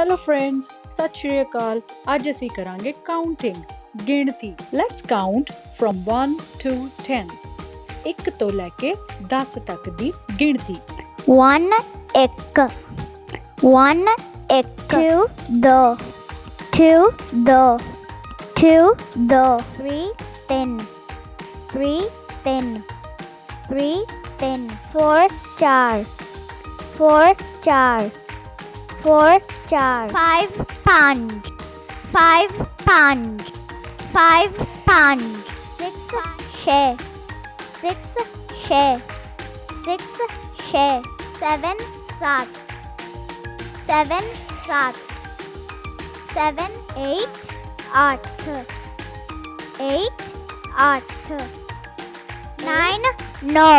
Hello friends, सत श्री अकाल। आज ਅਸੀਂ ਕਰਾਂਗੇ ਕਾਊਂਟਿੰਗ, ਗਿਣਤੀ। Let's count firm 1 to 10। 1 ਤੋਂ ਲੈ ਕੇ 10 ਤੱਕ ਦੀ ਗਿਣਤੀ। 1 1 1 1 2 2 2 2 2 2 3 3 3 3 3 3 4 4 4 4 4 4 5 pound 5 pound 5 pound 6 share 6 share 6 share 7 7 7 7 7 8 8 8 8 9 no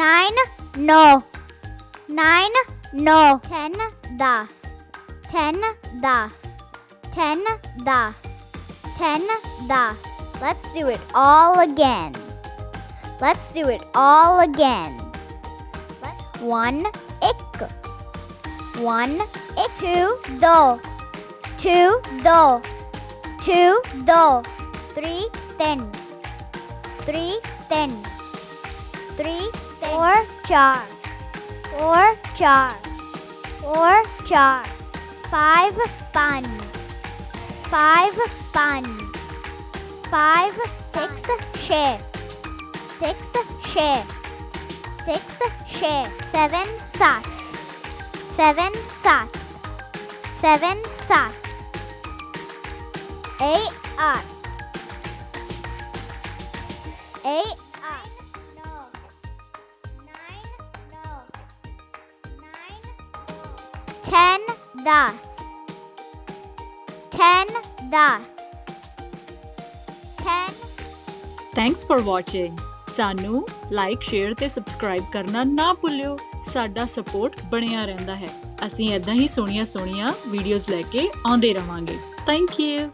9 no 9 no 10 10 10 10 10 10 10 10 Let's do it all again. Let's do it all again. 1 1 1 2 2 2 2 2 2 3 10 3 10 3 4 4 4 4 4 4 5 pound 5 pound 5 6 share 6 share 6 share 7 7 7 7 7 7 8 8 8 no 9 no 9 10 10 10 10 10 thanks for watching. ਸਾਨੂੰ like, share ਤੇ subscribe ਕਰਨਾ ਨਾ ਭੁੱਲਿਓ। ਸਾਡਾ support ਬਣਿਆ ਰਹਿੰਦਾ ਹੈ। ਅਸੀਂ ਇਦਾਂ ਹੀ ਸੋਹਣੀਆਂ ਵੀਡੀਓਜ਼ ਲੈ ਕੇ ਆਉਂਦੇ ਰਵਾਂਗੇ। Thank you.